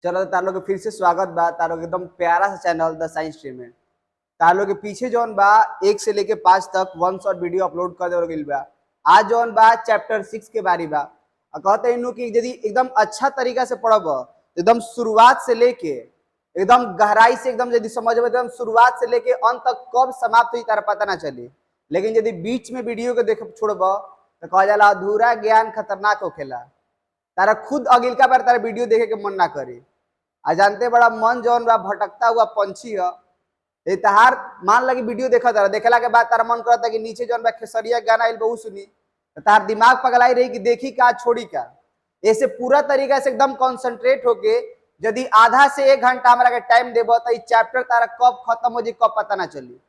चलो तार लोग के फिर से स्वागत बा तार लोग एकदम प्यारा सा चैनल द साइंस स्ट्रीम में। तार लोग के पीछे जौन बा 1 से लेके 5 तक वन शॉट वीडियो अपलोड कर देवल गइल बा। आज जौन बा चैप्टर 6 के बारी बा। कहते इनु कि यदि एकदम अच्छा तरीका से पढ़ब एकदम शुरुआत से लेके एकदम गहराई से एकदम यदि समझब एकदम शुरुआत से लेके अंत तक कब समाप्त हुई तारा पता ना चली। लेकिन यदि बीच में वीडियो के देख छोड़ब तो कहा जाला अधूरा ज्ञान खतरनाक होखेला। तारा खुद अगिलका बार तारा वीडियो देखे के मन ना करे। आ जानते बड़ा मन जौन बा भटकता हुआ पंछी है। तहार मान लगी वीडियो देखा तारा देखला के बाद तारा मन करता कि नीचे जौन बा खेसरिया गाना आइल बहु सुनी तो तार दिमाग पगलाई रही कि देखी का छोड़ी का। ऐसे पूरा तरीका से एकदम कंसंट्रेट होके यदि आधा से 1 घंटा हमारा के टाइम देबो तो चैप्टर तारा कब खत्म हो जाए कब पता ना चली।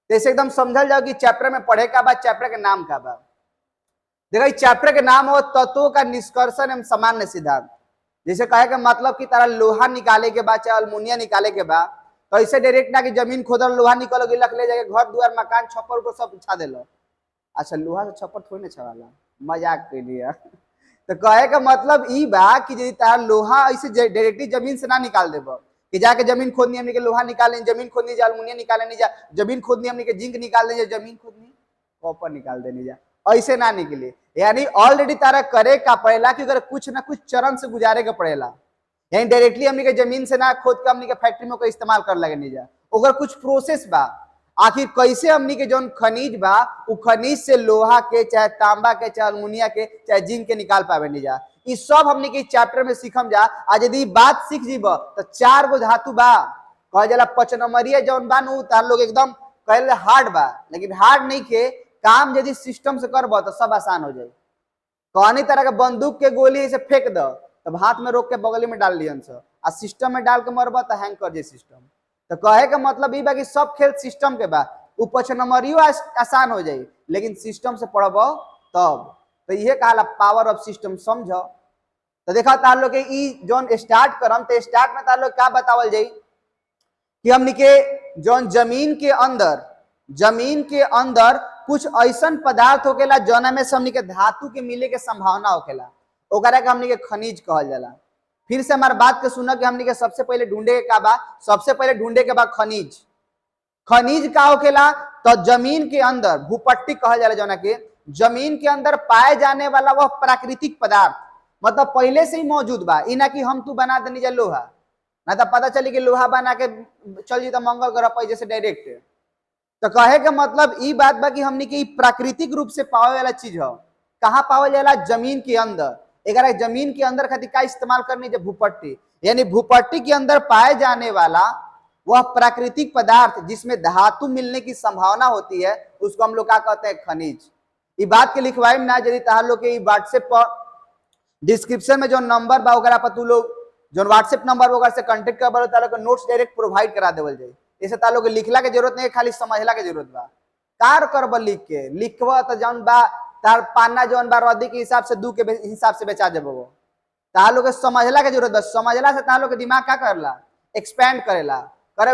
जैसे एकदम समझल जाओ कि चैप्टर में पढ़े का बाद चैप्टर के नाम का बा। देखो चैप्टर के नाम हो तत्वों का निष्कर्षण एवं सामान्य सिद्धांत। जैसे कहे का मतलब कि तारा लोहा निकाले के बाद चाहे अल्मुनिया निकाले के बाद तो ऐसे डायरेक्ट ना कि जमीन खोदल लोहा निकल लख ले जाके घर दुआर मकान छप्पर को सब छा देलो। अच्छा लोहा से छप्पर थोड़ी ना छवाला मजाक के लिए। तो कहे का मतलब ई बा कि यदि तारा लोहा ऐसे डायरेक्टली जमीन से ना निकाल देबो कि जाके जमीन खोदनी हमनी के लोहा निकाले जमीन खोदनी जा अल्मुनिया निकाले नहीं जा जमीन खोदनी हमनी के जिंक निकाल दे जमीन खोदनी कॉपर निकाल देनी जा ऐसे ना निकले। यानी ऑलरेडी तारा करे का पड़ेला कि अगर कुछ ना कुछ चरण से गुजारे का पड़ेला। यानी डायरेक्टली हमनी के जमीन से ना खोद के हमनी के फैक्ट्री में कोई इस्तेमाल कर लगे नहीं जा अगर कुछ प्रोसेस बा। आखिर कैसे हमनी के जौन खनिज बा उ खनिज से लोहा के चाहे तांबा के चाहे अल्मुनिया के चाहे जिंक के निकाल पावे नहीं जा। ई सब हमनी के चैप्टर में सीखम जा। आज यदि बात सीख जीब तो 4 गो धातु बा कह जाला 5 नंबरिया जौन बा नु तार लोग एकदम कहले हार्ड बा लेकिन हार्ड नहीं के काम यदि सिस्टम से करब तो सब आसान हो जाए। कौनी तरह के बंदूक के गोली से फेंक दो तब हाथ में रोक के बगली में डाल लियन से आ सिस्टम में डाल के मरब तो हैंग कर जाए सिस्टम। तो कहे का मतलब ई बा कि सब खेल सिस्टम के बा उ 5 नंबरियो आसान हो जाए लेकिन सिस्टम से पढ़ब तब। तो ये कहला पावर ऑफ सिस्टम समझ। तो देखा तार लोग के ई जौन स्टार्ट करम तो स्टार्ट में तार लोग का बतावल जाई कि हमनी के जौन जमीन के अंदर कुछ ऐसा पदार्थ होकेला जौना में से हमनी के धातु के मिले के संभावना होकेला ओकरा के हमनी के खनिज कहल जाला। फिर से हमार बात के सुन के हमनी के सबसे पहले ढूंढे के का बा सबसे पहले ढूंढे के बा खनिज। खनिज का होकेला तो जमीन के अंदर भूपट्टी कहल जाला जौना के जमीन के अंदर पाए जाने वाला वह प्राकृतिक पदार्थ मतलब पहले से ही मौजूद बा। ई ना कि हम तू बना देनी जा लोहा ना तो पता चली कि लोहा बना के चल जी तो मंगल ग्रह पर जैसे डायरेक्ट। तो कहे का मतलब ई बात बा कि हमनी के प्राकृतिक रूप से पावे वाला चीज है। कहाँ पावल जाला जमीन के अंदर। अगर जमीन के अंदर खातिर का इस्तेमाल करनी है भूपट्टी यानी भूपट्टी के अंदर पाए जाने वाला वह प्राकृतिक पदार्थ जिसमें धातु मिलने की संभावना होती है उसको हम लोग क्या कहते हैं खनिज। ये बात के लिखवाई में ना यदि तार लोग के व्हाट्सएप पर डिस्क्रिप्शन में जो नंबर बा वगैरह पर तू लोग जो व्हाट्सएप नंबर वगैरह से कांटेक्ट कर तार लोग नोट्स डायरेक्ट प्रोवाइड करा देवल जाए। ऐसे तार लोग लिखला के जरूरत नहीं खाली समझला के जरूरत बा। कार करब लिख के लिखब तो जौन बा तार पाना जौन बा रद्दी के हिसाब से 2 के हिसाब से बेचा देबो तार लोग समझला के जरूरत बा। समझला से तार लोग के दिमाग का करला एक्सपेंड करेला करे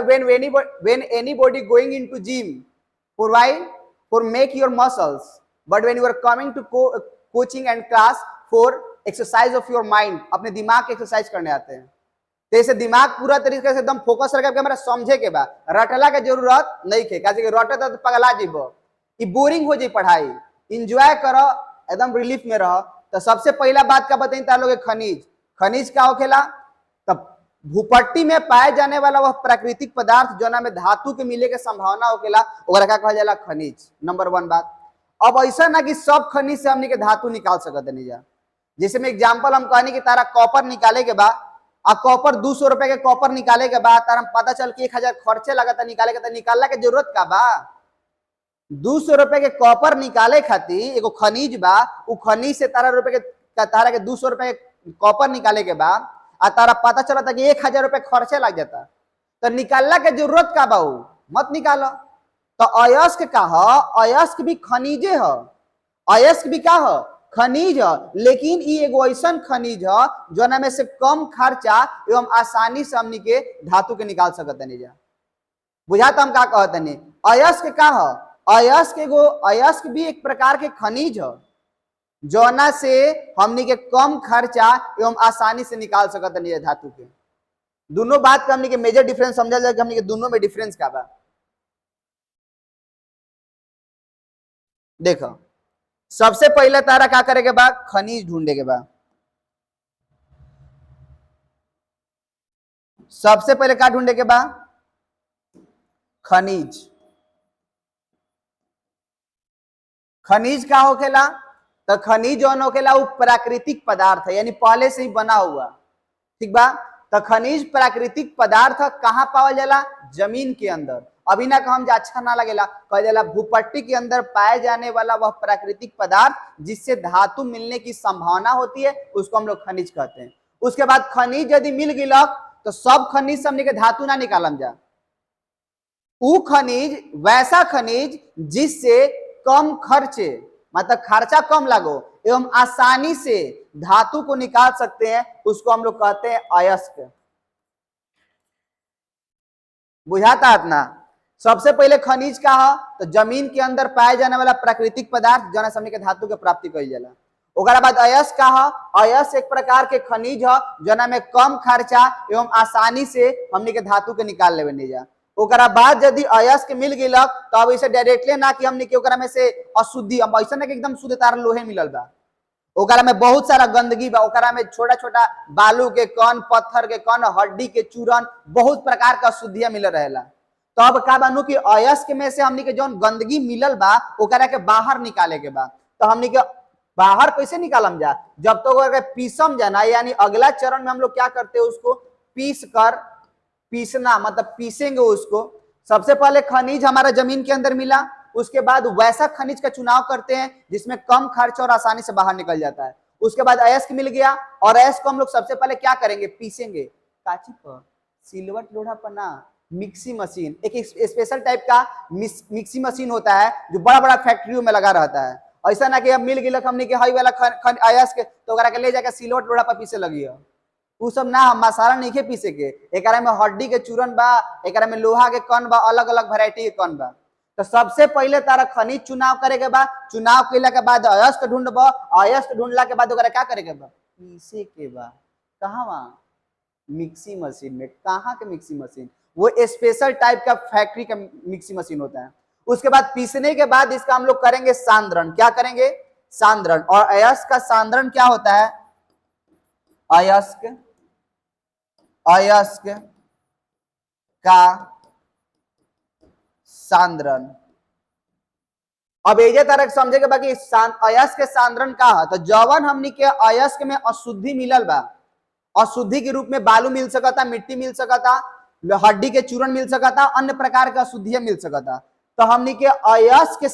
when anybody going into gym for why for make your muscles but when you are coming to coaching and class for exercise of your mind अपने दिमाग के एक्सरसाइज करने आते हैं। तो ऐसे दिमाग पूरा तरीके से एकदम फोकस रखे हमारा समझे के बा रटला के जरूरत नहीं खे कैसे रटे तो पगला जीबो ई बोरिंग हो जाए पढ़ाई इंजॉय करो एकदम रिलीफ में रहो। तो सबसे पहला बात का बताई तार लोग खनिज का होखेला तब भूपट्टी में पाए जाने वाला वह प्राकृतिक पदार्थ जोना में धातु के मिले के संभावना होखेला ओकरा का कहल जाला खनिज। नंबर 1 बात। अब ऐसा ना कि सब खनिज से हमनी के धातु निकाल सकत नहीं जा। जैसे में एग्जांपल हम कहनी कि तारा कॉपर निकाले के बाद आ कॉपर 200 रुपए के कॉपर निकाले के बाद तारा पता चल कि 1000 खर्चे लगता निकाले के तो निकालना के जरूरत का बा। 200 रुपए के कॉपर निकाले खातिर एगो खनिज बा उ खनिज से तारा के 200 रुपए के कॉपर निकाले के बाद आ तारा पता चलता कि 1000 रुपए खर्चे लग जाता तो निकालना के जरूरत का बा मत निकालो। तो अयस्क का है अयस्क भी खनिजे है अयस्क भी का है खनिज है लेकिन ये एगो ऐसा खनिज है जोना में से कम खर्चा एवं आसानी से हमनी के धातु के निकाल सकते नहीं जा। बुझाता हम का कहते नहीं अयस्क का है अयस्क भी एक प्रकार के खनिज है जोना से हमनी के कम खर्चा एवं आसानी से निकाल सकते नहीं धातु के। दोनों बात का हमने के मेजर डिफरेंस समझा जाए कि हमने के दोनों में डिफरेंस का बा। देखो सबसे पहले तारा क्या करे के बाद खनिज ढूंढे के बाद, सबसे पहले क्या ढूंढे के बाद खनिज। खनिज का होखेला तो खनिज जौन होखेला वो प्राकृतिक पदार्थ है, यानी पहले से ही बना हुआ, ठीक बा। तो खनिज प्राकृतिक पदार्थ कहाँ पावल जाला, जमीन के अंदर। अभी ना कहम जा अच्छा ना लगेला, कह जाला भूपट्टी के अंदर पाए जाने वाला वह प्राकृतिक पदार्थ जिससे धातु मिलने की संभावना होती है उसको हम लोग खनिज कहते हैं। उसके बाद खनिज यदि मिल गिलक तो सब खनिज से हमने के धातु ना निकालम जा, उ खनिज वैसा खनिज जिससे कम खर्चे मतलब खर्चा कम लगो एवं आसानी से धातु को निकाल सकते हैं, उसको हम लोग कहते हैं अयस्क। बुझाता अपना। सबसे पहले खनिज का है तो जमीन के अंदर पाए जाने वाला प्राकृतिक पदार्थ जना समझ के धातु के प्राप्ति कही जाला। ओकरा बाद अयस्क का है, अयस्क एक प्रकार के खनिज है जना में कम खर्चा एवं आसानी से हमने के धातु के निकाल लेवे नहीं जा। ओकरा बाद यदि अयस्क मिल गिलक तो अब इसे डायरेक्टली ना कि हमने के ओकरा में से अशुद्धि, अब ऐसा ना कि एकदम शुद्ध तार लोहे मिलल बा, ओकरा में बहुत सारा गंदगी बा, ओकरा में छोटा छोटा बालू के कण, पत्थर के कण, हड्डी के चूरन, बहुत प्रकार का अशुद्धियां मिल रहेला। तो अब का बानू कि अयस्क में से हमनी के जौन गंदगी मिलल बा ओकरा के बाहर निकाले के बा। तो हमनी के बाहर कैसे निकालम जा, जब तक तो पीसम जाना, यानी अगला चरण में हम लोग क्या करते हैं उसको पीस कर, पीसना मतलब पीसेंगे उसको। सबसे पहले खनिज हमारा जमीन के अंदर मिला, उसके बाद वैसा खनिज का चुनाव करते हैं जिसमें कम खर्च और आसानी से बाहर निकल जाता है। उसके बाद अयस्क मिल गया और अयस्क को हम लोग सबसे पहले क्या करेंगे, पीसेंगे। काची पर, सिलवट लोढ़ा पर ना, मिक्सी मशीन, एक स्पेशल टाइप का मिक्सी मशीन होता है जो बड़ा बड़ा फैक्ट्रियों में लगा रहता है। ऐसा ना कि अब मिल गिलक हमने के हई वाला अयस्क तो ओकरा के ले जाकर सिलवट लोढ़ा पर पीसे लगी है, उ सब ना, मसाला नहीं के पीसे के। एकरा में हड्डी के चूरन बा, एकरा में लोहा के कण बा, अलग अलग वैरायटी के कण बा। तो सबसे पहले तारा खनिज चुनाव करे के बा, चुनाव कैला के बाद अयस्क ढूंढबा, अयस्क ढूंढला के बाद ओकरा क्या करे के बा, पीसे के बा। कहाँ वहाँ, मिक्सी मशीन में। कहाँ के मिक्सी मशीन, वो स्पेशल टाइप का फैक्ट्री का मिक्सी मशीन होता है। उसके बाद पीसने के बाद इसका हम लोग करेंगे सांद्रण। क्या करेंगे, सांद्रण। और अयस्क का सांद्रण क्या होता है, अयस्क, अयस्क का सांद्रण। अब एजे तरह समझे के बाकी अयस्क के सांद्रण का है तो जवन हमनी के अयस्क में अशुद्धि मिलल बा, अशुद्धि के रूप में बालू मिल सकता, मिट्टी मिल सकता, हड्डी के चूर्ण मिल सकता, अन्य प्रकार का अशुद्धियां मिल सकता। तो हमनी के अयस्क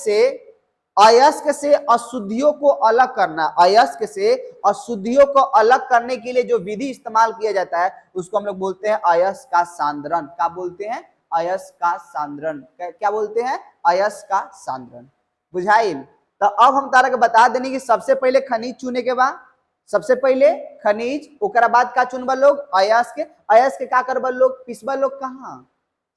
से अशुद्धियों को अलग करना, अयस्क से अशुद्धियों को अलग करने के लिए जो विधि इस्तेमाल किया जाता है उसको हम लोग बोलते हैं अयस्क का सांद्रण। क्या बोलते हैं, अयस्क का सांद्रण। क्या बोलते हैं, अयस्क का सांद्रण। बुझाइल। तो अब हम तारा के बता देनी कि सबसे पहले खनिज चुने के बाद, सबसे पहले खनिज, ओकरा बाद का चुनबा लोग, अयस्क। अयस्क का करबा लोग, पिसबा लोग कहाँ,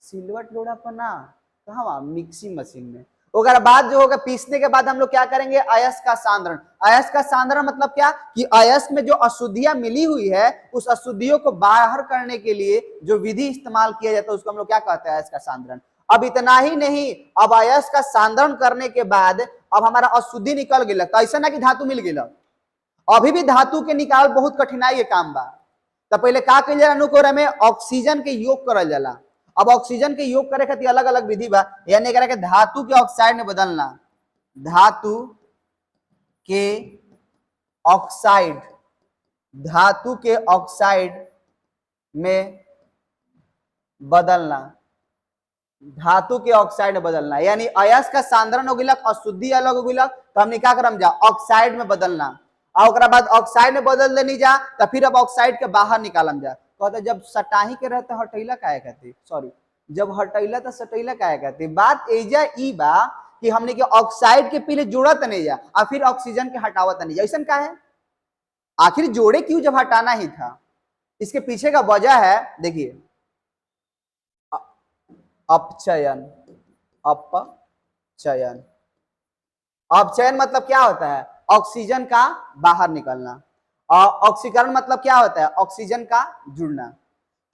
सिलवट लोढ़ा पर ना, कहाँ, मिक्सी मशीन में। ओकरा बाद जो होगा पीसने के बाद हम लोग क्या करेंगे, अयस्क का सांद्रण। अयस्क का सांद्रण मतलब क्या कि अयस्क में जो अशुद्धियां मिली हुई है उस अशुद्धियों को बाहर करने के लिए जो विधि इस्तेमाल किया जाता है उसको हम लोग क्या कहते हैं, अयस्क का सांद्रण। अब इतना ही नहीं, अब अयस्क का सांद्रण करने के बाद अब हमारा अशुद्धि निकल गया, तो ऐसा ना कि धातु मिल गया, अभी भी धातु के निकाल बहुत कठिनाई के काम बा। तो पहले का कइल जाला, अनुकोर में ऑक्सीजन के योग करल जाला। अब ऑक्सीजन के योग करे खातिर अलग अलग विधि बा, यानी एकरा के धातु के ऑक्साइड में बदलना, धातु के ऑक्साइड, धातु के ऑक्साइड में बदलना, धातु के ऑक्साइड में बदलना। यानी अयस्क का सांद्रण हो गिलक, अशुद्धि अलग हो गिलक, तो हमने क्या करम जा, ऑक्साइड में बदलना। और ओकरा बाद ऑक्साइड में बदल देनी जा तो फिर अब ऑक्साइड के बाहर निकालम जा। कहते जब सटाही के रहते हटैला काहे कहते, सॉरी, जब हटैला तो सटैला काहे कहते। बात एजा ई बा कि हमने के ऑक्साइड के पहले जोड़त नहीं जा और फिर ऑक्सीजन के हटावत नहीं जा, ऐसा का है, आखिर जोड़े क्यों जब हटाना ही था। इसके पीछे का वजह है, देखिए, अपचयन। अपचयन, अपचयन मतलब क्या होता है, ऑक्सीजन का बाहर निकलना। और ऑक्सीकरण मतलब क्या होता है, ऑक्सीजन का जुड़ना।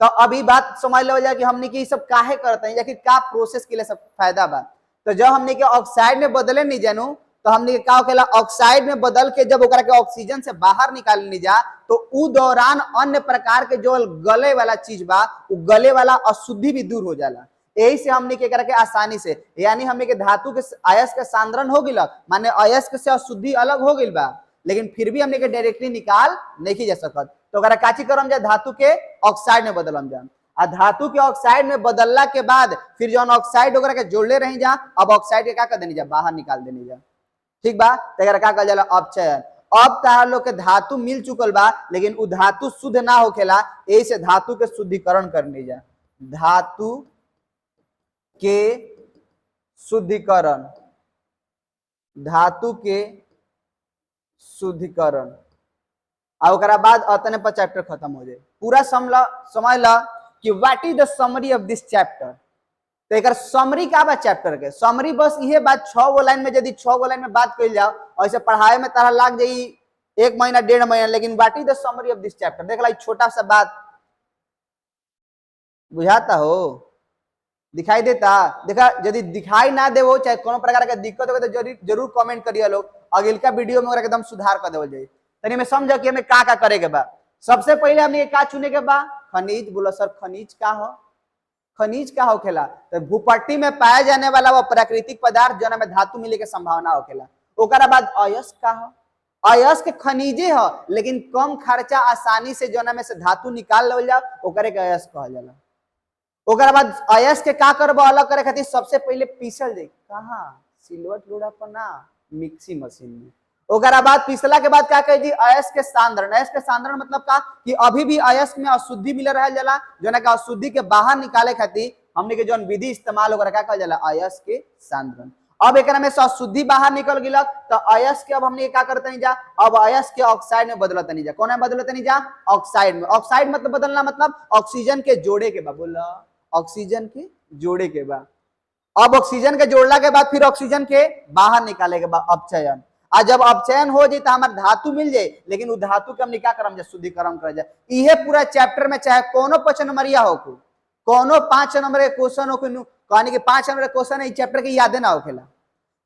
तो अभी बात समझ लो जाए कि हमने की सब काहे करते हैं या कि का प्रोसेस के लिए सब फायदा बा। तो जब हमने के ऑक्साइड में बदले नहीं जानू तो हमने का होखेला ऑक्साइड में बदल के जब ओकरा के ऑक्सीजन से बाहर निकाल नहीं जा तो उ दौरान अन्य प्रकार के जो गले वाला चीज बा उ गले वाला अशुद्धि भी दूर हो जाला। यही से हमने के करा के आसानी से यानी हमने के धातु के अयस्क के सांद्रण हो गिल माने अयस्क से अशुद्धि अलग हो गइल बा लेकिन फिर भी हमने के डायरेक्टली निकाल नहीं जा सकत। तो अगर काची करम जाए धातु के ऑक्साइड में बदलम जा आ धातु के ऑक्साइड में बदलला के बाद फिर जौन ऑक्साइड वगैरह के जोड़ले रही जा अब ऑक्साइड के का कर देनी जा बाहर निकाल देनी जा। ठीक बा तो अगर का कहल जाला अपचयन। अब तारा लोग के धातु मिल चुकल बा लेकिन उ धातु शुद्ध ना होखेला यही से धातु के शुद्धिकरण करनी जा। धातु के शुद्धिकरण धातु के शुद्धिकरण और ओकरा बाद अतने पर चैप्टर खत्म हो जाए। पूरा समझ ला कि what is the summary of this chapter. तो एक समरी का बा चैप्टर के समरी बस ये बात 6 गो लाइन में यदि 6 गो लाइन में बात कइल जाओ ऐसे पढ़ाए में तारा लाग जाई 1 महीना 1.5 महीना लेकिन what is the summary of this chapter देख ला छोटा सा बात बुझाता हो दिखाई देता। देखा यदि दिखाई ना देवो चाहे कोनो प्रकार के दिक्कत हो तो जरूर कमेंट करिए लोग अगला वीडियो में एकदम सुधार कर देवल जाए। तनी में समझ कि हमें का करे के बा। सबसे पहले हमने का चुने के बा खनिज। बोला सर खनिज का हो खनिज का होखेला तो भूपट्टी में पाया जाने वाला वो प्राकृतिक पदार्थ जो में धातु मिले के संभावना होखेला। ओकरा बाद अयस्क का हो अयस्क खनिजे हो लेकिन कम खर्चा आसानी से जो में से धातु निकाल लेवल जा ओकरे के अयस्क कहल जाला। ओकरा बाद अयस्क के का करबो अलग करे खातिर सबसे पहले पीसल जाए कहां सिलवट लोढ़ा पर ना मिक्सी मशीन में। ओकरा बाद पिसला के बाद क्या कह दी अयस्क के सांद्रण। अयस्क के सांद्रण मतलब का कि अभी भी अयस्क में अशुद्धि मिल रहा जाला जो ना अशुद्धि के बाहर निकाले खातिर हमने के जौन विधि इस्तेमाल ओकरा क्या कहल जाला अयस्क के सांद्रण। अब एकरा में से अशुद्धि बाहर निकल गिलक तो अयस्क के अब हमने क्या करते नहीं जा अब अयस्क के ऑक्साइड में बदलते नहीं जा। कौन में बदलते नहीं जा ऑक्साइड में। ऑक्साइड मतलब बदलना मतलब ऑक्सीजन के जोड़े के बा। बोला ऑक्सीजन के जोड़े के बाद अब ऑक्सीजन के जोड़ला के बाद फिर ऑक्सीजन के बाहर निकाले के बाद अपचयन। आज जब अपचयन हो जाए तो हमारे धातु मिल जाए लेकिन उस धातु के हम क्या करम जाए शुद्धिकरण कर जाए। यह पूरा चैप्टर में चाहे कोनो 5 नंबरिया हो कोनो 5 नंबर के क्वेश्चन हो कहने के 5 नंबर के क्वेश्चन इस चैप्टर के याद ना होखेला।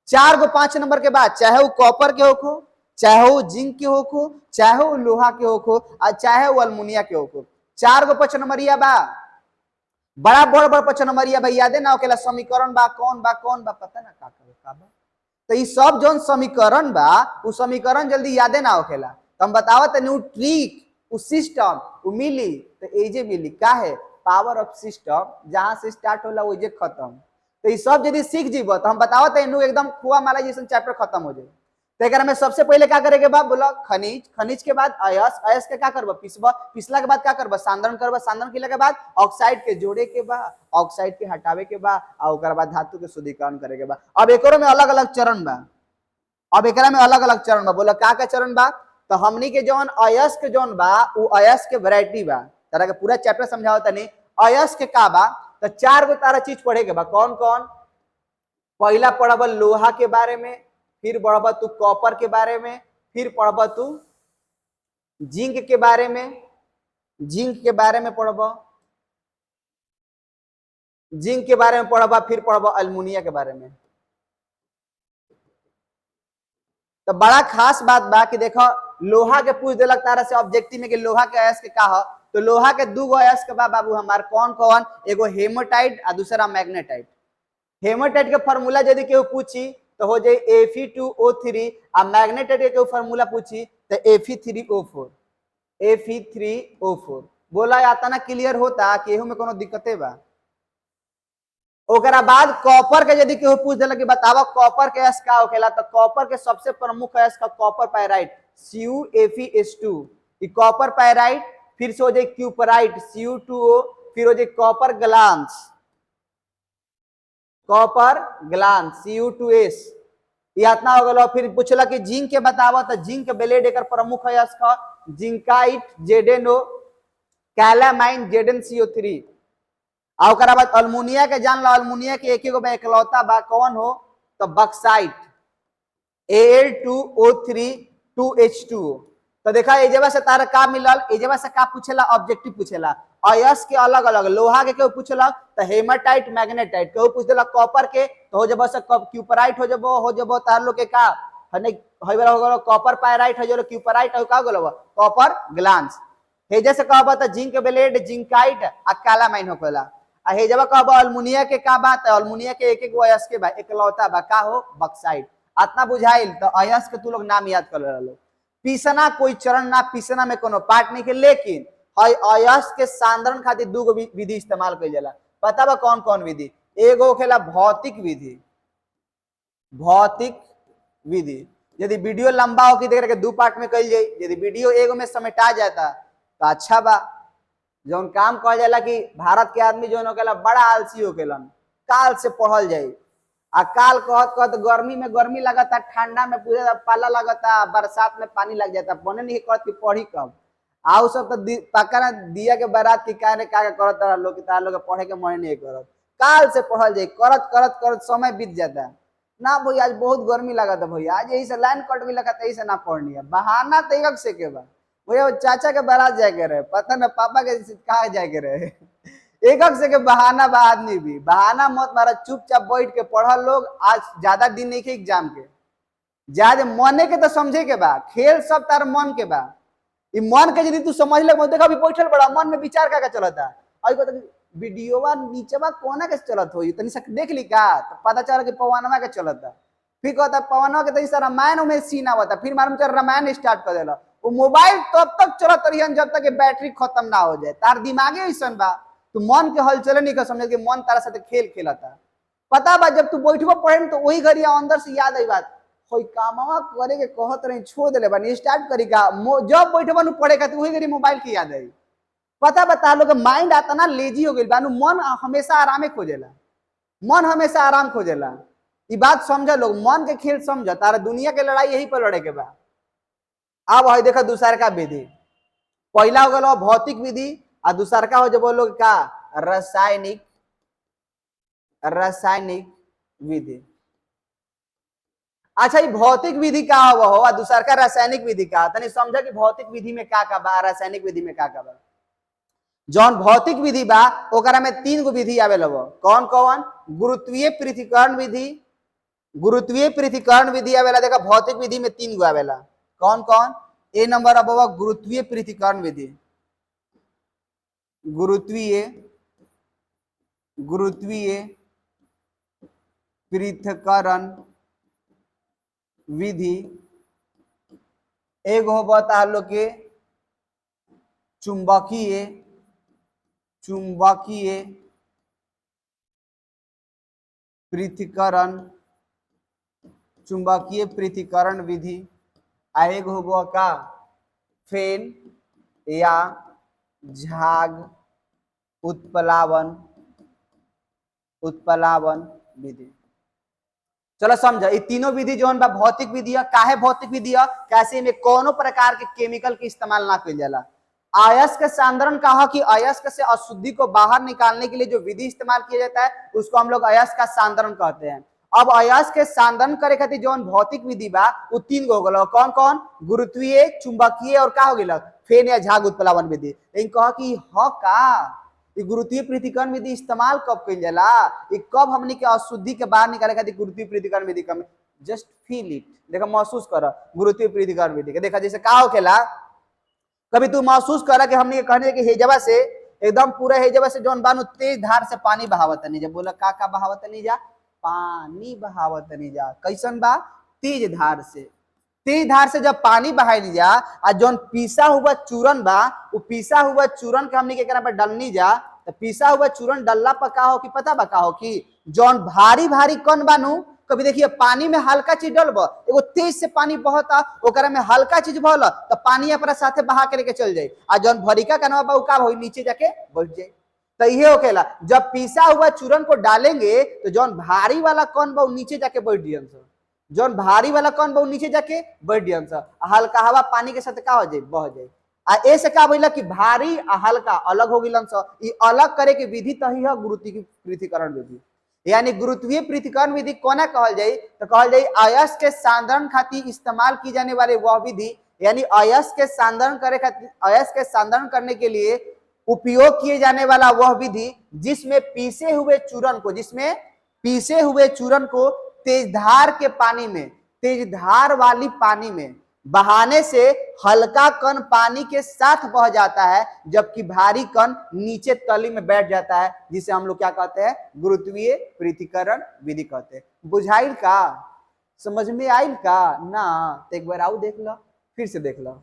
4 गो 5 नंबर के बाद चाहे वो कॉपर के हो चाहे वो जिंक के हो चाहे वो लोहा के हो और चाहे वो अल्मुनिया के हो 4 गो 5 नंबरिया बा बड़ा बड़ 5 नंबरिया भाई यादे ना होखेला। समीकरण बा कौन पता ना का करे का बा। तो ये सब जोन समीकरण बा उ समीकरण जल्दी यादे ना होखेला। तो हम बतावत न्यू ट्रिक उ सिस्टम उ मिली तो एजे मिली का है पावर ऑफ सिस्टम जहां से स्टार्ट होला वही खत्म। तो ये सब यदि सीख जीव तो हम बतावत न्यू एकदम खुआ माला जैसे चैप्टर खत्म हो जाए। तो एक में सबसे पहले क्या करे के बाद बोला खनिज। खनिज के बाद अयस्क। अयस्क के क्या करबा पिसबा। पिसला के बाद क्या करबा सांद्रण करबा। सांद्रण किला के बाद ऑक्साइड के जोड़े के बाद ऑक्साइड के हटावे के बाद और ओकर बाद धातु के शुद्धिकरण करे के बाद। अब एकरो में अलग अलग चरण बा। अब एकरा में अलग अलग चरण बा। बोला का चरण बा तो हमनी के जौन अयस्क जौन बा उ अयस्क के वैरायटी बा। तारा के पूरा चैप्टर समझाओ तनी अयस्क के का बा तो 4 गो तारा चीज पढ़े के बा। कौन कौन पहला पढ़ब लोहा के बारे में फिर पढ़ब तू कॉपर के बारे में फिर पढ़ब तू जिंक के बारे में। जिंक के बारे में पढ़ब जिंक के बारे में पढ़ब फिर पढ़ब अल्मुनिया के बारे में। तो बड़ा खास बात बा कि देखो लोहा के पूछ देलक तारा से ऑब्जेक्टिव में कि लोहा के अयस्क का हो तो लोहा के 2 गो अयस्क बा बाबू हमार कौन कौन एगो हेमाटाइट और दूसरा मैग्नेटाइट। हेमाटाइट के फार्मूला यदि केहू पूछी तो हो जाए Fe2O3 और मैग्नेटाइट के फार्मूला पूछी तो Fe3O4 Fe3O4। बोला आता ना क्लियर होता कि एहू में कोनो दिक्कते बा। ओकरा बाद कॉपर के यदि केहू पूछ देला कि बतावा कॉपर के अयस्क का होखेला तो कॉपर के सबसे प्रमुख अयस्क कॉपर पायराइट CuFeS2 ये कॉपर पायराइट। फिर से हो जाए क्यूपराइट Cu2O फिर हो जाए कॉपर ग्लांस Cu2S ये इतना हो गया। फिर पूछला कि जिंक के बतावा तो जिंक ब्लेड एक प्रमुख अयस्क जिंकाइट ZnO कैलामाइन ZnCO3। और बाद अल्मुनिया के जान लो अल्मुनिया के एक एकलौता बा कौन हो तो बक्साइट Al2O3 2H2O। तो देखा एजेबा से तारा का मिलल एजेबा से का पूछेला ऑब्जेक्टिव पूछेला अयस्क के अलग अलग, लोहा के केहू पूछलक तो हेमाटाइट मैग्नेटाइट, केहू पूछ देलक कॉपर के तो हो जब क्यूपराइट हो जब तार लोग के का हने होय वाला हो कॉपर पायराइट हो जो क्यूपराइट हो का गलो कॉपर ग्लांस। हे जैसे कहबा त जिंक ब्लेड जिंकाइट आ काला माइन होखेला। आ हे जब कहबा अल्मुनिया के का बात है, अल्मुनिया के एक एक अयस्क के बा एकलौता बा का हो बक्साइट। आतना बुझाइल तो अयस्क के तू लोग नाम याद कर लो। पीसना कोई चरण ना, पीसना में कोनो पार्ट नहीं के, लेकिन अयस्क के सांद्रण खातिर दू गो विधि इस्तेमाल कइल जाला। पता बा कौन कौन विधि? एगो होखेला भौतिक विधि, भौतिक विधि यदि वीडियो लंबा हो कि देख के दो पार्ट में कइल जाई, यदि वीडियो एगो में समेटा जाता तो अच्छा बा। जौन काम कह जाला कि भारत के आदमी जौन होखेला बड़ा आलसी होखेलन, काल से पढ़ल जाई आ काल कहत कहत गर्मी में गर्मी लगता, ठंडा में पूरा पाला लगता, बरसात में पानी लग जाता, पने नहीं कहत कि पढ़ी कब। आउ सब तो पक्का ना दिया के बारात की का करत लोग तार लोग पढ़े के मन नहीं करत, काल से पढ़ल जाई, करत करत करत समय बीत जाता ना भैया आज बहुत गर्मी लगा था भैया, आज यही से लाइन कट भी लगा था, यही से ना पढ़नी है। बहाना तक से के बा भैया चाचा के बारात जाए के रहे, पता ना पापा के कहा जाए के रहे एक से के बहाना बा। आदमी भी बहाना मत मारा, चुपचाप बैठ के पढ़ल लोग। आज ज्यादा दिन नहीं के एग्जाम के, ज्यादा मने के तो समझे के बा, खेल सब तार मन के बा। मन के यदि तू समझ ले, देखा अभी बैठल बड़ा मन में विचार का चलता, वीडियोवा नीचेवा कोना के चलत हो तनी सा देख ली का तो पता चला कि पवनवा के चलता। फिर कहता पवनवा के तनी सा रामायण में सीन आवता, फिर मालूम चल रामायण स्टार्ट कर देला। वो मोबाइल तब तक चलत रहियन जब तक बैटरी खत्म ना हो जाए। तार दिमागे ऐसन बा, तू मन के हलचल नहीं कर समझ के मन तारा साथे खेल खेलता। पता बा जब तू बैठबो पढ़े तो वही घड़ी अंदर से याद आई बात, कोई कामवा करे के कहत रही छोड़ देले बानी स्टार्ट करी का, जब बैठबो न पढ़े खातिर वही घड़ी मोबाइल की याद आई। पता बता लोग माइंड आता ना लेजी हो गई बानू, मन हमेशा आरामे खोजेला, मन हमेशा आराम खोजेला। ये बात समझ लोग, मन के खेल समझ, तारा दुनिया के लड़ाई यही पर लड़े के बा। अब है देखा दूसरा का विधि, पहला हो गया भौतिक विधि और दूसरा का हो जब लोग का रासायनिक, रासायनिक विधि। अच्छा ये भौतिक विधि का हो और दूसरा का रासायनिक विधि का, तनी समझा कि भौतिक विधि में का बा, रासायनिक विधि में का बा। जौन भौतिक विधि बा ओकरा में तीन गो विधि आवेला, कौन कौन? गुरुत्वीय पृथक्करण विधि, गुरुत्वीय पृथक्करण विधि आवेला। देखा भौतिक विधि में तीन गो आवेला, कौन कौन? ए नंबर अब गुरुत्वीय पृथक्करण विधि, गुरुत्वीय गुरुत्वीय पृथक्करण विधि। एगो बता लो के चुंबकीय, चुंबकीय पृथक्करण, चुंबकीय पृथक्करण विधि। एक हो का फेन या झाग उत्प्लावन, उत्प्लावन विधि। चलो समझ, ये तीनों विधि जो बा भौतिक विधि है। काहे भौतिक विधि है? कैसे में कोनो प्रकार के केमिकल के इस्तेमाल ना किया जाला। अयस्क सांद्रण कहा कि अयस्क से अशुद्धि को बाहर निकालने के लिए जो विधि इस्तेमाल किया जाता है उसको हम लोग अयस्क का सांद्रण कहते हैं। अब अयस्क के सांद्रण करे खातिर जो भौतिक विधि बा वो तीन गो हो, कौन कौन? गुरुत्वीय, चुंबकीय और का हो गया फेन या झाग उत्प्लावन विधि। लेकिन कहा कि ह का गुरुत्वीय पृथक्करण विधि इस्तेमाल कब कइल जाला, कब हमनी के अशुद्धि के बाहर निकाले खातिर गुरुत्वीय पृथक्करण विधि का। जस्ट फील इट, देखा महसूस कर गुरुत्वीय पृथक्करण विधि के। देखा जैसे का होखेला, कभी तू महसूस करा कि हमने कहने कि हेजवा से एकदम पूरा हेजवा से जौन बानू तेज धार से पानी बहावत नहीं जा। बोला का बहावत नहीं जा? पानी बहावत नहीं जा। कैसन बा? तेज धार से। तेज धार से जब पानी बहाई नहीं जा आ जौन पीसा हुआ चूरन बा, वो पीसा हुआ चूरन के हमने के पर डलनी जा, तो पीसा हुआ चूरन डलला पर का हो कि पता बा का हो कि जौन भारी भारी कण बानू, कभी देखिए पानी में हल्का चीज डलब, एगो तेज से पानी बहता ओकरा में हल्का चीज भल तो पानी अपना साथे बहा के लेके चल जाए, आ जौन भरिका कनवा बा का हो नीचे जाके बैठ जाए। तो ये होखेला जब पीसा हुआ चूरन को डालेंगे तो जौन भारी वाला कण बा नीचे जाके बैठ दियन, जौन भारी वाला कण बा नीचे जाके बैठ दियन, हल्का हवा पानी के साथ का हो जाए बह जाए। आ ऐसे का बोला कि भारी आ हल्का अलग हो गिलन, अलग करे के विधि तही है गुरुत्वीय पृथक्करण विधि। यानी गुरुत्वीय पृथक्करण विधि कोना कहल जाए तो कहल जाए अयस्क के सांद्रण खातिर इस्तेमाल की जाने वाले वह विधि, यानी अयस्क के सांद्रण करे खातिर, अयस्क के सांद्रण करने के लिए उपयोग किए जाने वाला वह विधि जिसमें पीसे हुए चूरन को तेजधार के पानी में, तेजधार वाली पानी में बहाने से हल्का कण पानी के साथ बह जाता है, जबकि भारी कण नीचे तली में बैठ जाता है, जिसे हम लोग क्या कहते हैं, गुरुत्वीय पृथक्करण विधि कहते हैं। बुझाइल का, समझ में आइल का ना? तो एक बार आओ देख लो, फिर से देख लो।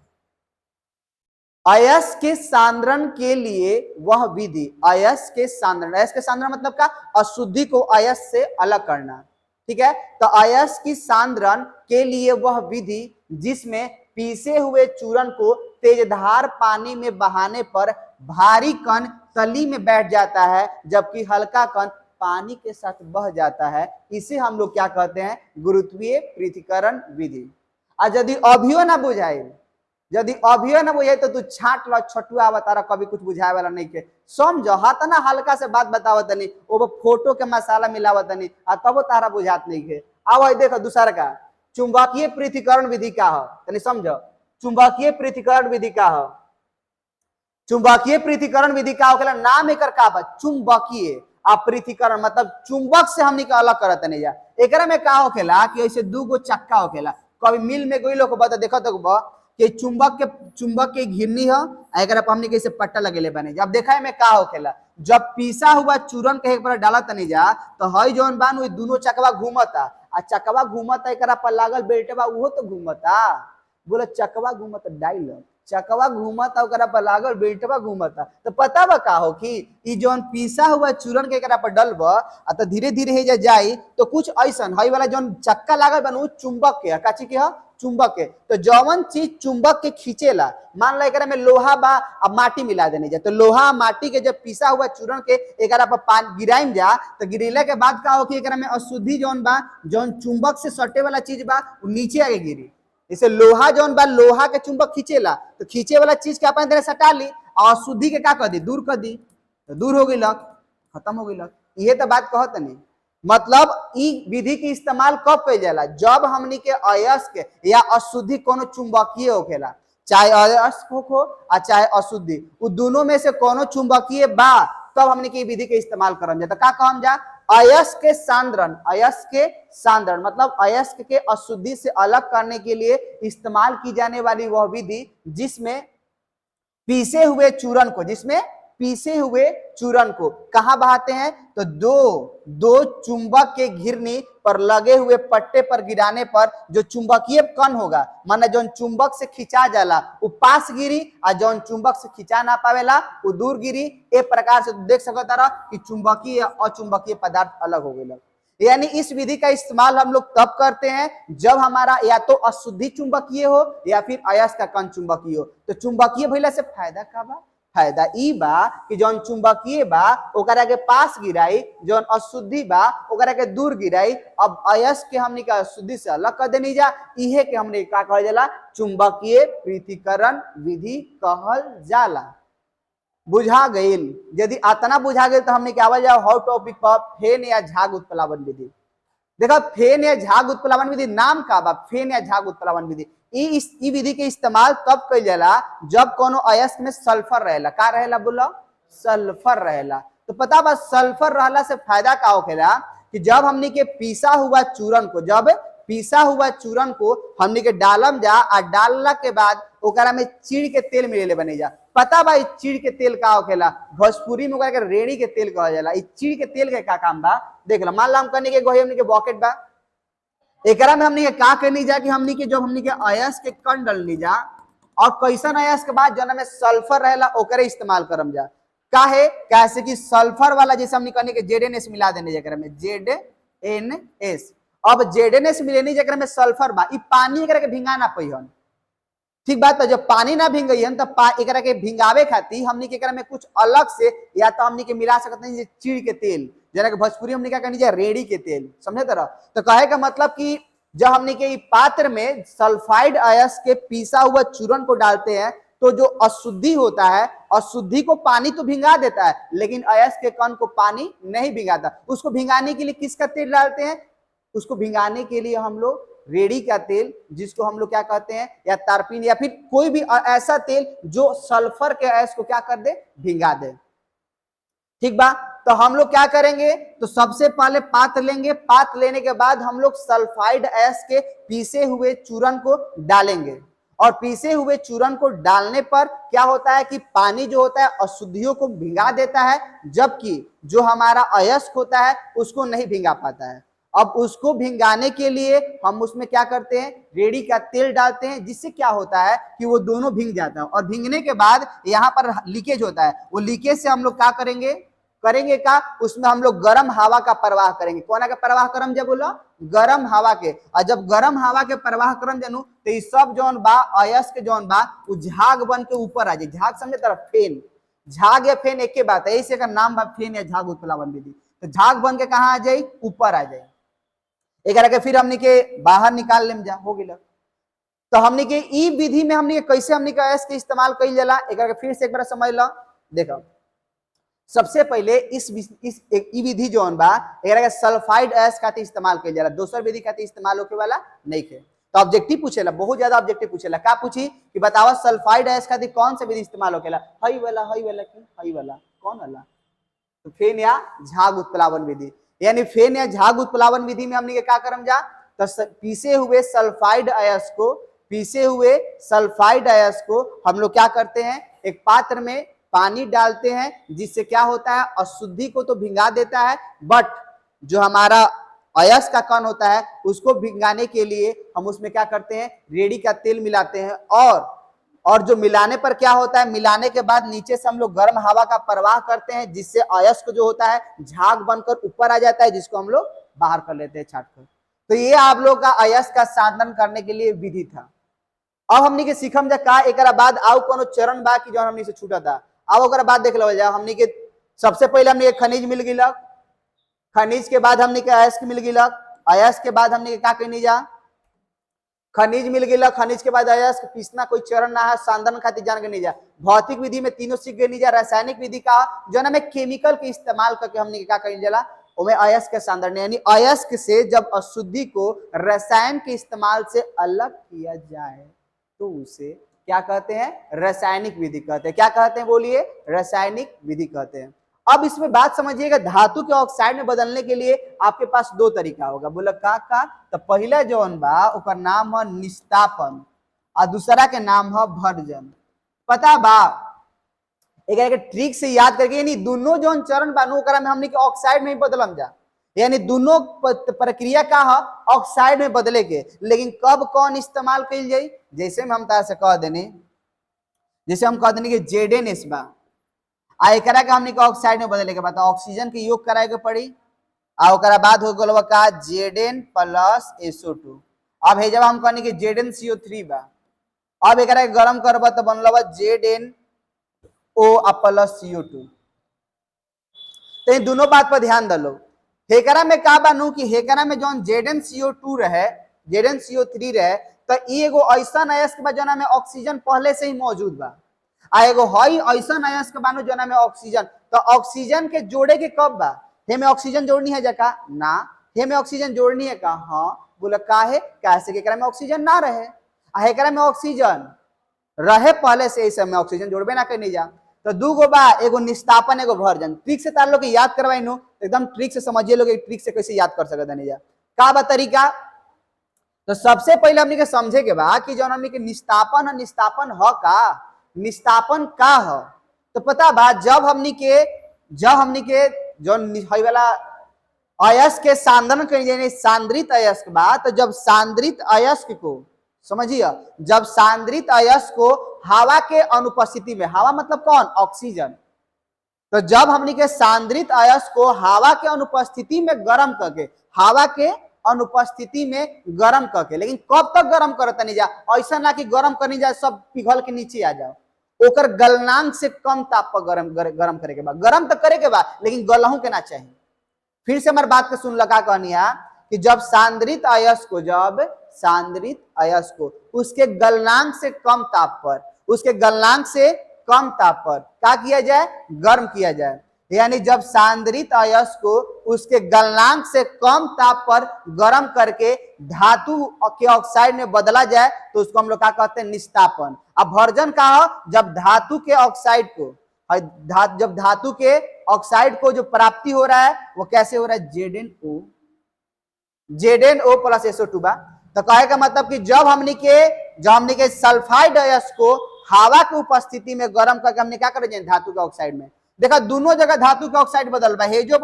अयस्क के सांद्रण के लिए वह विधि, अयस्क के सांद्रण मतलब का अशुद्धि को अयस्क से अलग करना, ठीक है। तो अयस्क की सांद्रण के लिए वह विधि जिसमें पीसे हुए चूर्ण को तेजधार पानी में बहाने पर भारी कण तली में बैठ जाता है, जबकि हल्का कण पानी के साथ बह जाता है, इसे हम लोग क्या कहते हैं, गुरुत्वीय पृथक्करण विधि। और यदि अभियो ना बुझाए, यदि अभियो ना बुझाए तो तू छाट लो, छटुआ बतारा, कभी कुछ बुझाए वाला नहीं के, समझो। हाथ ना हल्का से बात बतावत नहीं, वो फोटो के मसाला मिलावत नहीं, तब तारा बुझात नहीं के। आओ देखो दूसरा का, चुंबकीय पृथक्करण विधि का है, तनी समझो। चुंबकीय पृथक्करण विधि का है, चुंबकीय पृथक्करण विधि का होखेला, नाम एकर का बा, चुंबकीय। आ पृथक्करण मतलब चुंबक से हमनी के अलग करत नहीं जा। एकरा में का होखेला कि ऐसे दू गो चक्का होखेला, कभी मिल में गई लोग बता देखो तो कि चुंबक के घिरनी है, एकरा पर हमनी के पट्टा लगेले बने। जब देखा है में का होखेला, जब पीसा हुआ चूरन के एक बार डाला तनी जा तो हई जौन बान वही दोनों चकवा घूमता, आ चकवा घूमता, एकरा पर लागल बेल्ट बा उहो तो घूमता। बोले चकवा घूमता, डायलॉग चकवा घूमता, ओकरा पर लागल बेल्टवा घूमता। तो पता बा का हो कि ई जौन पीसा हुआ चूरन के एकरा पर डलब आ तो धीरे धीरे हे जाई तो कुछ ऐसन हई वाला जौन चक्का लागल बा चुंबक के, काची के ह, चुंबक के। तो जौन चीज चुंबक के खींचेला, मान लो एकरा में लोहा बा अब माटी मिला देने जा, तो लोहा माटी के जब पीसा हुआ चूरन के एकरा पर पानी गिराइम जा, तो गिरेला के बाद का हो कि एकरा में अशुद्धि जौन बा, जौन चुंबक से सटे वाला चीज बा नीचे आगे गिरी। इसे लोहा जौन बा, लोहा के चुंबक खींचेला, तो खींचे वाला चीज के अपन तरह सटा ली और अशुद्धि के का कर दी, दूर कर दी, तो दूर हो गई, खत्म हो गई। ये तो बात कहत नहीं। मतलब ई विधि के इस्तेमाल कब कइल जाला, जब हमनी के अयस्क या अशुद्धि कोनो चुंबकीय होखेला, चाहे अयस्क हो आ चाहे अशुद्धि, उ दोनों में से कोनो चुंबकीय बा, तब हमनी के विधि के इस्तेमाल करम जा। का कहम जा, अयस्क के सांद्रण, अयस्क के सांद्रण मतलब अयस्क के अशुद्धि से अलग करने के लिए इस्तेमाल की जाने वाली वह विधि जिसमें पीसे हुए चूरन को, जिसमें पीसे हुए चूरन को कहां बहाते हैं, तो दो चुंबक के घिरनी पर लगे हुए पट्टे पर गिराने पर जो चुंबकीय कण होगा, माने जो चुंबक से खिंचा जाला वो पास गिरी, और जो चुंबक से खिंचा ना पावेला वो दूर गिरी। एक प्रकार से देख सकता रहा कि चुंबकीय और अचुंबकीय पदार्थ अलग हो गए। यानी इस विधि का इस्तेमाल हम लोग तब करते हैं जब हमारा या तो अशुद्धि चुंबकीय हो या फिर अयस्क का कण चुंबकीय हो। तो चुंबकीय भइला से फायदा का बा, फायदा ई बा कि जौन चुंबकीय बा ओकरा के पास गिराई, जौन अशुद्धि बा ओकरा के दूर गिराई। अब अयस्क के हमनी के अशुद्धि से अलग कर देनी जा, इहे के हमनी का कहल जाला, चुंबकीय पृथक्करण विधि कहल जाला। बुझा गईल? यदि अतना बुझा गईल तो हमने क्या जाओ हॉट टॉपिक पर, फेन या झाग उत्प्लावन विधि। देखो फेन या झाग उत्प्लावन विधि नाम का बा, फेन या झाग उत्प्लावन विधि। ई विधि के इस्तेमाल तब कइल जाला जब कोनो अयस्क में सल्फर रहेला। का रहेला बोलो? सल्फर रहेला। तो पता बा सल्फर रहला से फायदा का होखेला कि जब हमनी के पीसा हुआ चूरन को, जब पीसा हुआ चूरन को हमनी के डालम जा, आ डालला के बाद ओकरा में चीड़ के तेल मिलेले बने जा। पता बा चीड़ के तेल का होखेला? भोजपुरी में ओकरा के रेड़ी के तेल कहल जाला। ई चीड़ के तेल के का काम बा देख ला। मान ला हम कहनी के गोही हमनी के बॉकेट बा, एकरा में हमनी के का करनी जा कि हमनी के जब हमनी के अयस्क के कण डालनी जा, और कैसन अयस्क के बाद जना में सल्फर रहेला ओकरे इस्तेमाल करम जा। काहे? कैसे कि सल्फर वाला जैसे हमनी कहनी के ZNS मिला देने जकरा में, ZNS। अब ZNS मिलेनी जकरा में सल्फर बा, ई पानी एकरा के भिंगा ना पइहन, ठीक बात। तो जब पानी ना भिंगइहन तो एकरा के भिंगावे खातिर हमनी के एकरा में कुछ अलग से या तो हमनी के मिला सकत नहीं चीड़ के तेल, जना के भोजपुरी हमनी का कहनी जा रेड़ी के तेल, समझे तरह। तो कहे का मतलब कि जब हमनी के पात्र में सल्फाइड अयस्क के पीसा हुआ चूरन को डालते हैं तो जो अशुद्धि होता है, अशुद्धि को पानी तो भिंगा देता है लेकिन अयस्क के कण को पानी नहीं भिंगाता। उसको भिंगाने के लिए किसका तेल डालते हैं? उसको भिंगाने के लिए हम लोग रेड़ी का तेल, जिसको हम लोग क्या कहते हैं, या तारपीन, या फिर कोई भी ऐसा तेल जो सल्फर के गैस को क्या कर दे, भिंगा दे। ठीक बा, तो हम लोग क्या करेंगे, तो सबसे पहले पात्र लेंगे, पात्र लेने के बाद हम लोग सल्फाइड ऐश के पीसे हुए चूर्ण को डालेंगे, और पीसे हुए चूर्ण को डालने पर क्या होता है कि पानी जो होता है अशुद्धियों को भिंगा देता है, जबकि जो हमारा अयस्क होता है उसको नहीं भिंगा पाता है। अब उसको भिंगाने के लिए हम उसमें क्या करते हैं, रेड़ी का तेल डालते हैं, जिससे क्या होता है कि वो दोनों भिंग जाता है, और भिंगने के बाद यहाँ पर लीकेज होता है, वो लीकेज से हम लोग क्या करेंगे का, उसमें हम लोग गर्म हवा का प्रवाह करेंगे। कौन का प्रवाह करम, जब बोलो गर्म हवा के, और जब गर्म हवा के प्रवाह करम जानू तो ये सब जौन बा अयस्क जौन बा वो झाग बन के ऊपर आ जाए। झाग समझे तरफ, फेन, झाग या फेन एक के बात है, ऐसे का नाम बा फेन या झाग उत्प्लावन विधि। तो झाग बन के कहाँ आ जाए, ऊपर आ जाए। एक के फिर हमने के बाहर निकाल लेम जा, हो गया। तो हमने के ई विधि में हमने कैसे हमने के अयस्क के इस्तेमाल कइल जाला, एक फिर से एक बार समझ लो। देखो सबसे पहले इस विधि जौन बा एकरा के सल्फाइड ऐश खातिर इस्तेमाल कइल जाला, दोसर विधि खातिर इस्तेमाल होके वाला नहीं है। तो ऑब्जेक्टिव पूछेला, बहुत ज्यादा ऑब्जेक्टिव पूछेला, का पूछी कि बतावा सल्फाइड ऐश खातिर कौन सा विधि इस्तेमाल होकेला, हई वाला की हई वाला, कौन वाला, तो फेन या झाग उत्प्लावन विधि। यानी फेन या झाग उत्प्लावन विधि में हमने क्या करम जा, तो पीसे हुए सल्फाइड अयस्क को हम लोग क्या करते हैं, एक पात्र में पानी डालते हैं, जिससे क्या होता है, अशुद्धि को तो भिंगा देता है, बट जो हमारा अयस्क का कण होता है उसको भिंगाने के लिए हम उसमें क्या करते हैं, रेड़ी का तेल मिलाते हैं, और जो मिलाने पर क्या होता है, मिलाने के बाद नीचे से हम लोग गर्म हवा का प्रवाह करते हैं, जिससे अयस्क जो होता है झाग बनकर ऊपर आ जाता है, जिसको हम लोग बाहर कर लेते हैं छाट कर। तो ये आप लोग का अयस्क का साधन करने के लिए विधि था। अब हमने के सीखम जा का एक बाद आओ कोनो चरण बा कि जो हमने से छूटा था, अब ओकरा बाद देख लो जा। हमने के सबसे पहले हमने खनिज मिल गिलक, खनिज के बाद हमने के अयस्क मिल गिलक, अयस्क के बाद हमने क्या कहनी जा, खनिज मिल गिलक, खनिज के बाद अयस्क, पीसना कोई चरण ना है, सांदन खातिर जान के नहीं जा। भौतिक विधि में तीनों सीख गई जा। रासायनिक विधि का जो ना में केमिकल के इस्तेमाल करके हमने क्या कहनी जाला, ओमे अयस्क के सांदन, यानी अयस्क से जब अशुद्धि को रसायन के इस्तेमाल से अलग किया जाए तो उसे क्या कहते हैं, रासायनिक विधि कहते हैं। क्या कहते हैं बोलिए, रासायनिक विधि कहते हैं। अब इसमें बात समझिएगा, धातु के ऑक्साइड में बदलने के लिए आपके पास दो तरीका होगा। बोला का तो पहला जौन बा ओकर नाम है निस्तापन, और दूसरा के नाम है भर्जन। पता बा एक ट्रिक से याद करके, यानी दोनों जौन चरण बा ओकरा में हमने के ऑक्साइड में ही बदलम जा, यानी दोनों प्रक्रिया का है ऑक्साइड में बदले के। लेकिन कब कौन इस्तेमाल कइल जाई, जैसे हम तारा से कह देने, जैसे हम कह देने कि जेडेनएस बा, आ एकरा के हमने के ऑक्साइड में बदले के बाद ऑक्सीजन के योग कराए के पड़ी, आ ओकरा बाद हो गल का जेडेन प्लस SO2। अब हे जब हम कहनी कि ZnCO3 बा, अब एकरा के गरम करब तो बनल बा ZnO प्लस CO2। तो इन दोनों बात पर ध्यान दलो। हेकरा में का बानू कि हेकरा में जौन ZnCO2 रहे, ZnCO3 रहे, तो एगो ऐसा अयस्क बा जोना में ऑक्सीजन पहले से ही मौजूद बा, आ एगो हई ऐसा अयस्क बानू जोना में ऑक्सीजन। तो ऑक्सीजन के जोड़े के कब बा, हे में ऑक्सीजन जोड़नी है जका ना, हे में ऑक्सीजन जोड़नी है का, हाँ बोला काहे, कैसे एकरा में ऑक्सीजन ना रहे, आ एकरा में ऑक्सीजन रहे पहले से, इस समय ऑक्सीजन जोड़बे ना करनी जा। तो दू गो बा, एगो निस्तापन एगो भर्जन। ट्रिक से तार लोग याद करवाई नु, एकदम ट्रिक से समझिए लोग, ट्रिक से कैसे याद कर सकते नहीं जा, का बा तरीका। तो सबसे पहले हमने के समझे के बा कि जौन हमने के निस्तापन है, निस्तापन ह का, निस्तापन का ह, तो पता बा जब हमने के जौन हई वाला अयस्क के सांद्रण कही जाए, सांद्रित अयस्क बा, तो जब सांद्रित अयस्क को समझिए, जब सांद्रित अयस्क को हवा के अनुपस्थिति में, हवा मतलब कौन, ऑक्सीजन, तो जब हमने के सांद्रित अयस्क को हवा के अनुपस्थिति में गर्म करके, हवा के अनुपस्थिति में गर्म करके, लेकिन कब तक गर्म करता नहीं जा, ऐसा ना कि गर्म करनी जाए सब पिघल के नीचे आ जाओ, ओकर गलनांक से कम ताप पर गरम करे के बाद, गरम तो करे के बाद लेकिन गलहू के ना चाहिए। फिर से हमारे बात को सुन लगा कहनी है कि जब सांद्रित अयस्क को उसके गलनांक से कम ताप पर, उसके गलनांक से कम ताप पर क्या किया जाए, गर्म किया जाए। यानी जब सांद्रित अयस्क को उसके गलनांक से कम ताप पर गर्म करके धातु के ऑक्साइड में बदला जाए तो उसको हम लोग क्या कहते हैं, निस्तापन। अब भर्जन का हो जब धातु के ऑक्साइड को जब धातु के ऑक्साइड को जो प्राप्ति हो रहा है वो कैसे हो रहा है, ZnO प्लस SO2 बा। तो कहे का मतलब कि जब हमने के सल्फाइड अयस्क को हवा की उपस्थिति में गर्म करके हमने क्या करे धातु के ऑक्साइड में, देखा दोनों जगह धातु के ऑक्साइड बदल बा, हेजो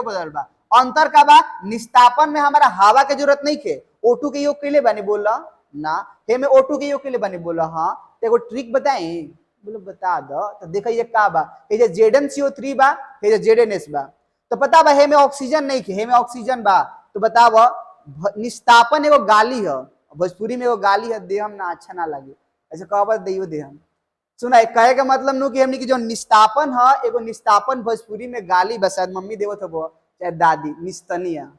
बदल बा। अंतर का बा, निस्तापन में हमारा हवा के जरूरत नहीं के, O2 के योग के लिए बनी बोला ना, हे में O2 के योग के लिए बनी बोला। हाँ तो एगो ट्रिक बताएं, बोलो बता दो। तो देखा ये का बा, ये जो ZnCO3 बा, ये जो ZnS बा, तो पता बा हे में ऑक्सीजन नहीं के, हे में ऑक्सीजन बा। तो बताओ निस्तापन एगो गाली है, भोजपुरी में एगो गाली है, देहम ना अच्छा ना लगे, ऐसे कहबा दैयो देहम। सुना कहे का मतलब नु कि हमनी की जो निस्तापन है एगो निस्तापन भोजपुरी में गाली बा, शायद मम्मी देवत हो चाहे दादी, निस्तनिया।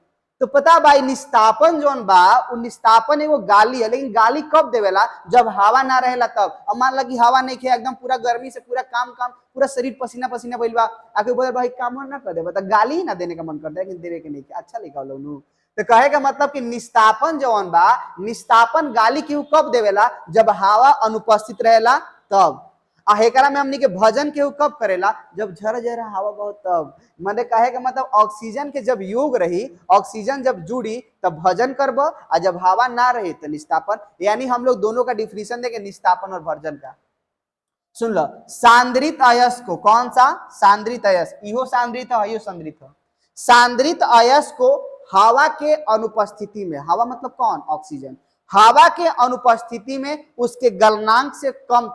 तो पता भाई निस्तापन जोन बा उ निस्तापन एगो गाली है, लेकिन गाली कब देवेला, जब हवा ना रहेला तब। अब मान ला कि हवा नहीं खे, एकदम पूरा गर्मी से पूरा काम पूरा शरीर पसीना पसीना भइल बा, आके बोले भाई काम ना कर दे, तो गाली ही ना देने का मन करता है, लेकिन देवे के नहीं के अच्छा लिखा लोग नु। तो कहे का मतलब कि निस्तापन जौन बा, निस्तापन गाली क्यों कब देवेला, जब हवा अनुपस्थित रहेला तब। आ हेकरा में हमनी के भजन केहू कब करेला, जब झर झर हवा बहुत तब। मैंने कहे का मतलब ऑक्सीजन के जब योग रही, ऑक्सीजन जब जुड़ी तब भजन करब, और जब हवा ना रही तो निस्तापन। यानी हम लोग दोनों का डिफरेंशिएशन देंगे, निस्तापन और भर्जन का। सुन लो, सांद्रित अयस्क को, कौन सा सांद्रित अयस्क, इहो सांद्रित है, इहो सांद्रित है। सांद्रित अयस्क को हवा के अनुपस्थिति में, हवा मतलब कौन, ऑक्सीजन, हवा के अनुपस्थिति में उसके गलनांक से कम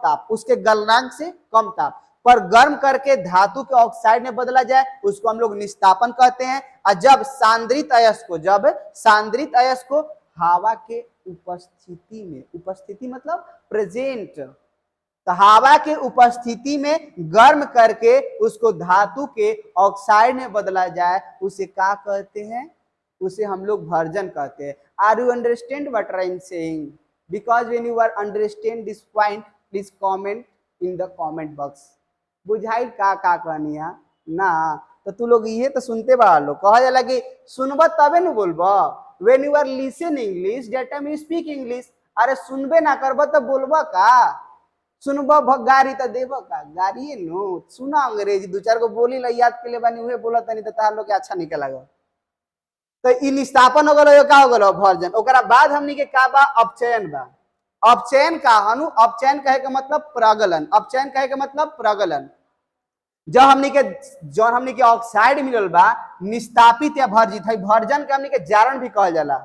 ताप, पर गर्म करके धातु के ऑक्साइड में बदला जाए उसको हम लोग निस्तापन कहते हैं। और जब सांद्रित अयस्क को हवा के उपस्थिति में, उपस्थिति मतलब प्रेजेंट, तो हवा के उपस्थिति में गर्म करके उसको धातु के ऑक्साइड में बदला जाए, उसे क्या कहते हैं, उसे हम लोग भर्जन कहते हैं। Are you understand what I am saying? Because when you are understand this point please comment in the comment box. बुझाई का कहनी है ना, तो तू लोग ये तो सुनते बा लो, कहा जाला कि सुनबा तबे न बोलबा, when you are listen English that time you speak English. अरे सुनबे ना करबा तो बोलबा का, सुनबा गारी तो देबा का, गारी नो सुना अंग्रेजी दो चार को बोली ला याद के लिए बानी, उहे बोला तनी तो तार लोग के अच्छा निकल लगा। तो इ निस्तापन हो गलो, का हो गलो भर्जन। ओकरा बाद हमनी के का बा, अपचयन बा। अपचयन का हनु, अपचयन कहे के मतलब प्रगलन, अपचयन कहे के मतलब प्रगलन। जब हमनी के ऑक्साइड मिलल बा निस्तापित या भर्जित है, भर्जन के हमनी के जारण भी कहल जाला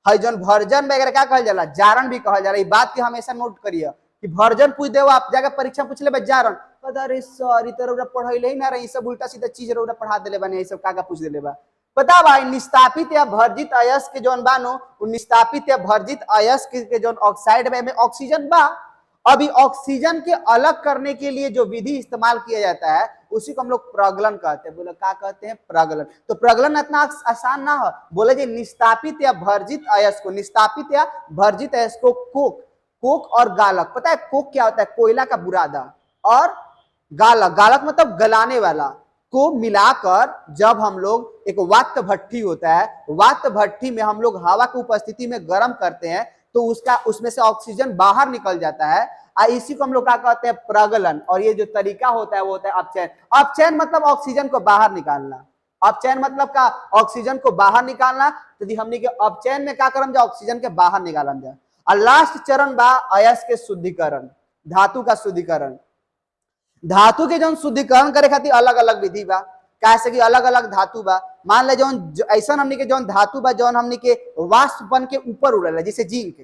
है, जौन भर्जन में क्या कहल जाला, जारण भी कहल जाला। बात के हमेशा नोट करिए कि भर्जन पूछ देव, आप जाके परीक्षा पूछ ले जारण, अरे सर इ तो पढ़ैले ही ना रही, सब उल्टा सीधा चीज रौरा पढ़ा देले बानी, सब का पूछ देले बा। पता बा निस्तापित या भर्जित अयस्क के जौन बानो, निस्तापित या भर्जित अयस्क के जौन ऑक्साइड में ऑक्सीजन बा, अभी ऑक्सीजन के अलग करने के लिए जो विधि इस्तेमाल किया जाता है उसी को हम लोग प्रगलन कहते हैं। बोले क्या कहते हैं, प्रगलन। तो प्रगलन इतना आसान ना हो, बोले जी निस्तापित या भर्जित अयस्क को, निस्तापित या भर्जित अयस्क को कोक और गालक। पता है कोक क्या होता है, कोयला का बुरादा, और गालक मतलब गलाने वाला को मिलाकर जब हम लोग एक वात्य भट्टी होता है, वात्य भट्टी में हम लोग हवा की उपस्थिति में गर्म करते हैं तो उसमें से ऑक्सीजन बाहर निकल जाता है, इसी को हम लोग क्या कहते हैं, प्रगलन। और ये जो तरीका होता है वो होता है अपचयन। अपचयन मतलब ऑक्सीजन को बाहर निकालना, अपचयन मतलब का ऑक्सीजन को बाहर निकालना। तो हमने के अपचयन में क्या करम जा, ऑक्सीजन के बाहर निकालम जा। और लास्ट चरण बा अयस्क के शुद्धिकरण, धातु का शुद्धिकरण। धातु के जो शुद्धिकरण करे खातिर अलग अलग विधि बा, कैसे कि अलग अलग धातु बा। मान ले जौन ऐसा हमनी के जौन धातु बा जौन हमनी के वाष्प बन के ऊपर उड़ेला, जैसे जिंक,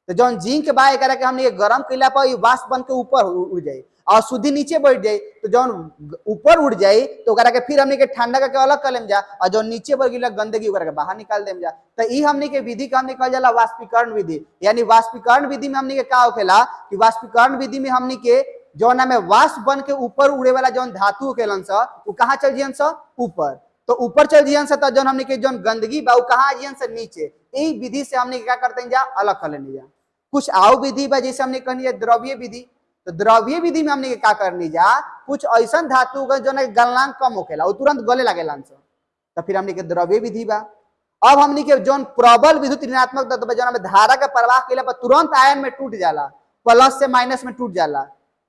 तो जौन जिंक बा एकरा के हमनी के गरम कइला पर ई वाष्प बन के ऊपर उड़ जाए और शुद्धि नीचे बैठ जाए। तो जौन ऊपर उड़ जाए तो ओकरा के फिर हमनी के ठंडा करके अलग कर लेम जा, और जौन नीचे बढ़ गेला गंदगी ओकरा के बाहर निकाल देम जा। तो ई हमनी के विधि का हमनी कहल जाला वाष्पीकरण विधि। यानी वाष्पीकरण विधि में हमनी के का होखेला कि वाष्पीकरण विधि में हमनी के जौन में वाष्प बन के ऊपर उड़े वाला जौन धातु केलन सा वो कहाँ चल जियन सा, ऊपर। तो ऊपर चल जियन सा, तो जौन हमने के जौन गंदगी बा वो कहाँ जियन सा, नीचे। यही विधि से हमने क्या करते हैं जा, अलग कर लेने जा। कुछ आओ विधि बा, जैसे हमने कहनी है द्रव्य विधि। तो द्रव्य विधि में हमने के का करनी जा, कुछ ऐसा धातु जो गलनांक कम होखेला वो तुरंत गले लगेला, तो फिर हमने के द्रव्य विधि बा। अब हमने के जो प्रबल विद्युत ऋणात्मक तत्व जो में धारा का प्रवाह केला पर तुरंत आयन में टूट जाला, प्लस से माइनस में टूट जाला,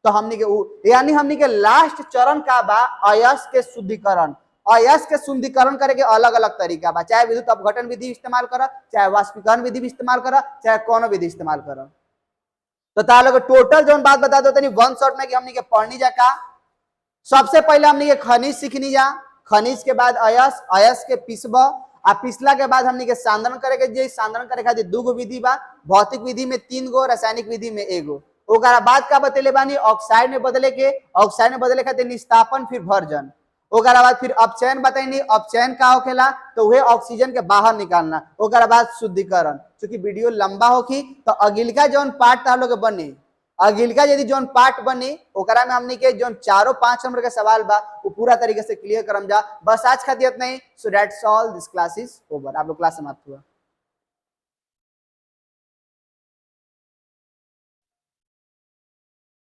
तो हमने के यानी हमने के लास्ट चरण का बा अयस्क के शुद्धिकरण। अयस्क के शुद्धिकरण करे के अलग अलग तरीका बा, चाहे विद्युत अपघटन विधि इस्तेमाल करा, चाहे वाष्पीकरण विधि भी इस्तेमाल करा, चाहे कोनो विधि इस्तेमाल करा। तो तालोग टोटल जो बात बता दो तनी वन शॉट में कि हमने के पढ़नी जा का। सबसे पहले हमने के खनिज सीखनी जा, खनिज के बाद अयस्क, अयस्क के पिसब आ पिसला के बाद हमने के सांद्रण करे के जे सांद्रण करे खातिर दूगो विधि बा, भौतिक विधि में 3 गो, रासायनिक विधि में 1 गो। ओकरा बाद का बतेले बानी ऑक्साइड में बदले के, ऑक्साइड में बदले खातिर निस्तापन फिर भर्जन। ओकरा बाद फिर अपचयन बताइनी, अपचयन का होखेला तो वह ऑक्सीजन के बाहर निकालना। ओकरा बाद शुद्धिकरण। चूंकि वीडियो लंबा होखी तो अगिलका जौन पार्ट तार लोग बनी, अगिलका यदि जौन पार्ट बनी ओकरा में हमनी के जौन 4-5 नंबर के सवाल बा वो पूरा तरीके से क्लियर करम जा। बस आज खातिर इतना ही। So that's all, this class is over. आप लोग क्लास समाप्त हुआ।